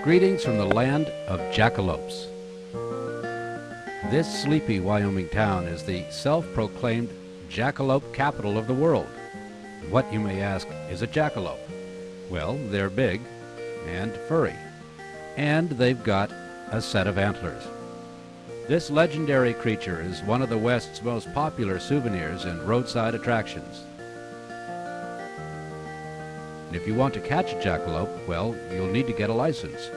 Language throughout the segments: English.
Greetings from the land of jackalopes. This sleepy Wyoming town is the self-proclaimed jackalope capital of the world. What, you may ask, is a jackalope? Well, they're big and furry, and they've got a set of antlers. This legendary creature is one of the West's most popular souvenirs and roadside attractions. And if you want to catch a jackalope, well, you'll need to get a license.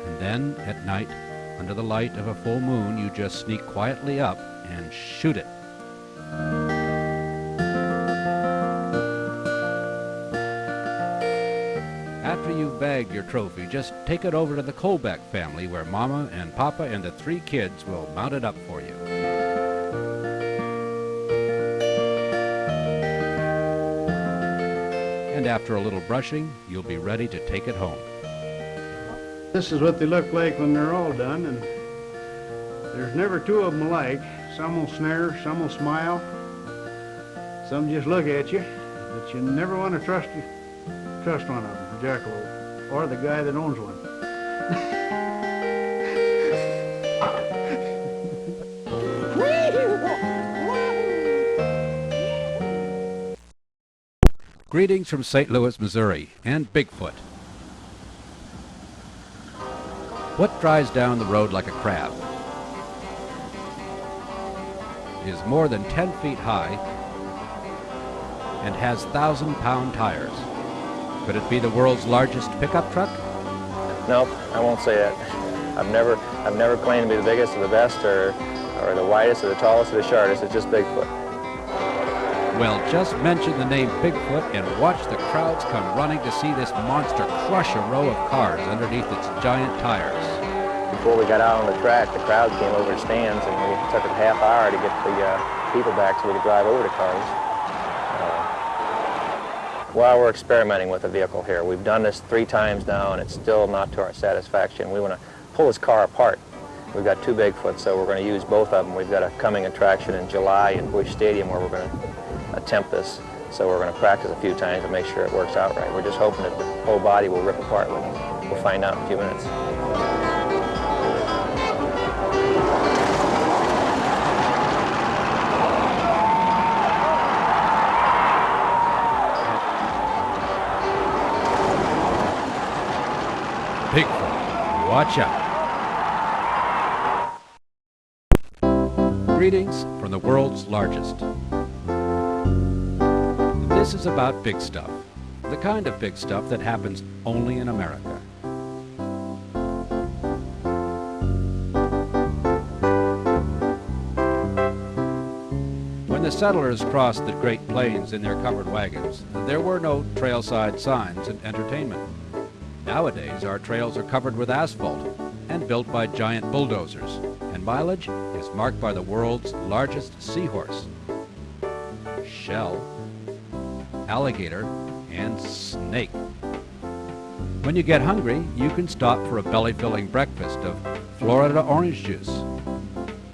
And then, at night, under the light of a full moon, you just sneak quietly up and shoot it. After you've bagged your trophy, just take it over to the Colbeck family, where Mama and Papa and the 3 kids will mount it up for you. And after a little brushing, you'll be ready to take it home. This is what they look like when they're all done, and there's never 2 of them alike. Some will snare, some will smile, some just look at you, but you never want to trust one of them, a jackalope, or the guy that owns one. Greetings from St. Louis, Missouri, and Bigfoot. What drives down the road like a crab is more than 10 feet high and has 1,000-pound tires. Could it be the world's largest pickup truck? Nope, I won't say that. I've never claimed to be the biggest or the best or the widest or the tallest or the shortest. It's just Bigfoot. Well, just mention the name Bigfoot and watch the crowds come running to see this monster crush a row of cars underneath its giant tires. Before we got out on the track, the crowd came over to stands, and we took a half hour to get the people back so we could drive over the cars. While we're experimenting with the vehicle here, we've done this 3 times now, and it's still not to our satisfaction. We want to pull this car apart. We've got 2 Bigfoots, so we're going to use both of them. We've got a coming attraction in July in Busch Stadium where we're going to attempt this, so we're going to practice a few times to make sure it works out right. We're just hoping that the whole body will rip apart with it. We'll find out in a few minutes. Bigfoot, watch out. Greetings from the world's largest. This is about big stuff, the kind of big stuff that happens only in America. When the settlers crossed the Great Plains in their covered wagons, there were no trailside signs and entertainment. Nowadays, our trails are covered with asphalt and built by giant bulldozers, and mileage is marked by the world's largest seahorse, shell, alligator, and snake. When you get hungry, you can stop for a belly-filling breakfast of Florida orange juice,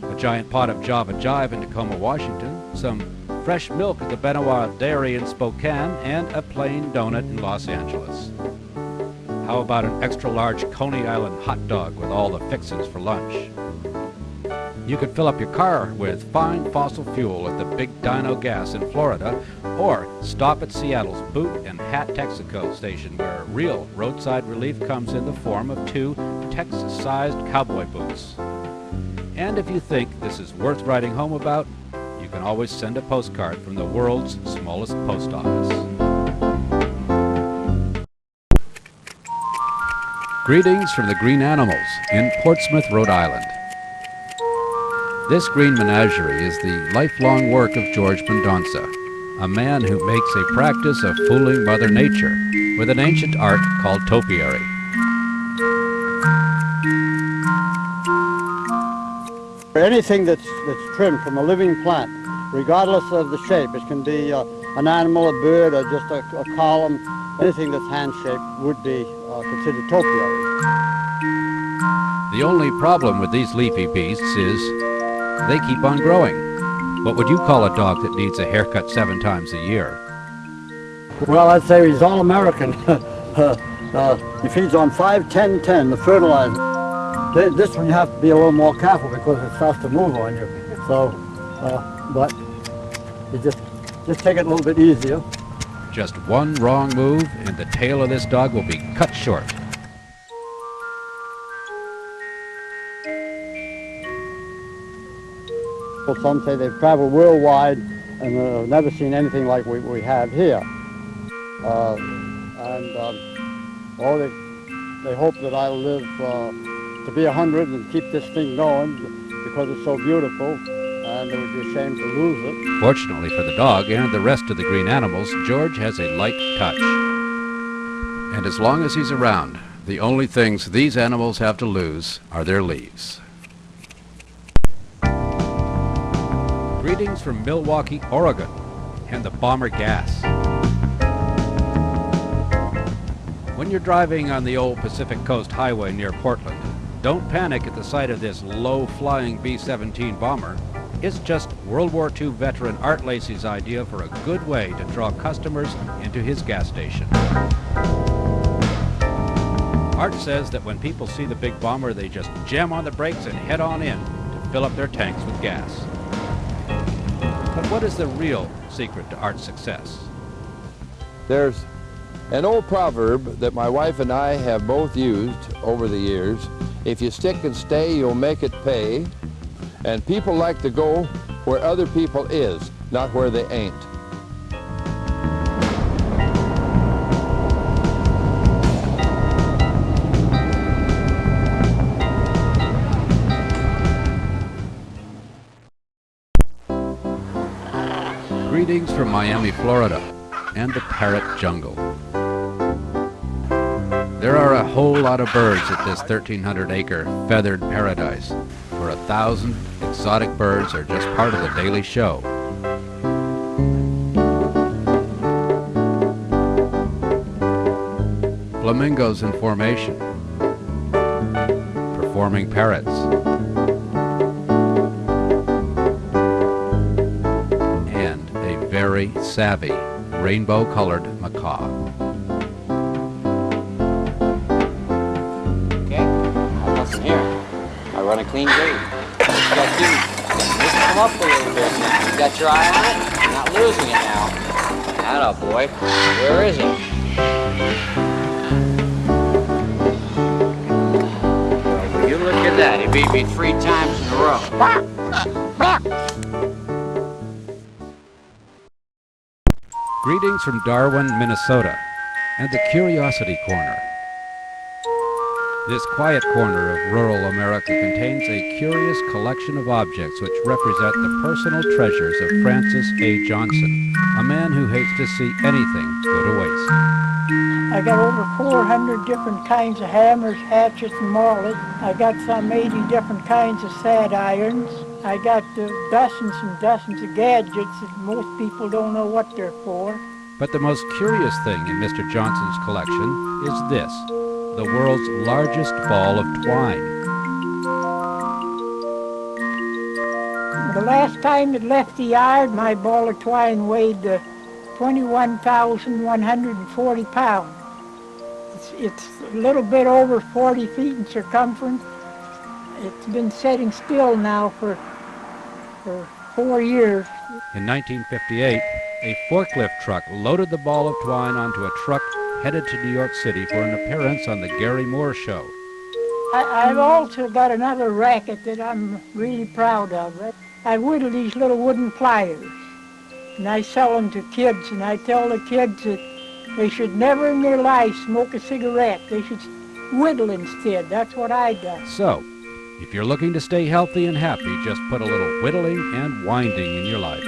a giant pot of Java Jive in Tacoma, Washington, some fresh milk at the Benoit Dairy in Spokane, and a plain donut in Los Angeles. How about an extra-large Coney Island hot dog with all the fixins for lunch? You could fill up your car with fine fossil fuel at the Big Dino Gas in Florida, or stop at Seattle's Boot and Hat Texaco station, where real roadside relief comes in the form of 2 Texas-sized cowboy boots. And if you think this is worth writing home about, you can always send a postcard from the world's smallest post office. Greetings from the Green Animals in Portsmouth, Rhode Island. This green menagerie is the lifelong work of George Mendonça, a man who makes a practice of fooling Mother Nature with an ancient art called topiary. Anything that's trimmed from a living plant, regardless of the shape, it can be an animal, a bird, or just a column, anything that's hand-shaped would be considered topiary. The only problem with these leafy beasts is they keep on growing. What would you call a dog that needs a haircut 7 times a year? Well, I'd say he's all-American. He feeds on 5, 10, 10, the fertilizer. This one you have to be a little more careful because it starts to move on you. So, but you just take it a little bit easier. Just one wrong move and the tail of this dog will be cut short. Well, some say they've traveled worldwide and have never seen anything like we have here. They hope that I'll live to be 100 and keep this thing going because it's so beautiful, and it would be a shame to lose it. Fortunately for the dog and the rest of the green animals, George has a light touch. And as long as he's around, the only things these animals have to lose are their leaves. Greetings from Milwaukee, Oregon, and the Bomber Gas. When you're driving on the old Pacific Coast Highway near Portland, don't panic at the sight of this low-flying B-17 bomber. It's just World War II veteran Art Lacey's idea for a good way to draw customers into his gas station. Art says that when people see the big bomber, they just jam on the brakes and head on in to fill up their tanks with gas. But what is the real secret to Art's success? There's an old proverb that my wife and I have both used over the years. If you stick and stay, you'll make it pay. And people like to go where other people is, not where they ain't. Greetings from Miami, Florida, and the parrot jungle. There are a whole lot of birds at this 1,300-acre feathered paradise, where 1,000 exotic birds are just part of the daily show. Flamingos in formation, performing parrots, and a very savvy rainbow-colored macaw. Run a clean grade. Just come up a little bit. You got your eye on it? You're not losing it now. Atta boy. Where is it? You look at that. He beat me 3 times in a row. Greetings from Darwin, Minnesota, and the Curiosity Corner. This quiet corner of rural America contains a curious collection of objects which represent the personal treasures of Francis A. Johnson, a man who hates to see anything go to waste. I got over 400 different kinds of hammers, hatchets, and maulers. I got some 80 different kinds of sad irons. I got dozens and dozens of gadgets that most people don't know what they're for. But the most curious thing in Mr. Johnson's collection is this: the world's largest ball of twine. The last time it left the yard, my ball of twine weighed 21,140 pounds. It's a little bit over 40 feet in circumference. It's been sitting still now for 4 years. In 1958, a forklift truck loaded the ball of twine onto a truck headed to New York City for an appearance on the Gary Moore Show. I've also got another racket that I'm really proud of. I whittle these little wooden pliers, and I sell them to kids, and I tell the kids that they should never in their life smoke a cigarette. They should whittle instead. That's what I do. So, if you're looking to stay healthy and happy, just put a little whittling and winding in your life.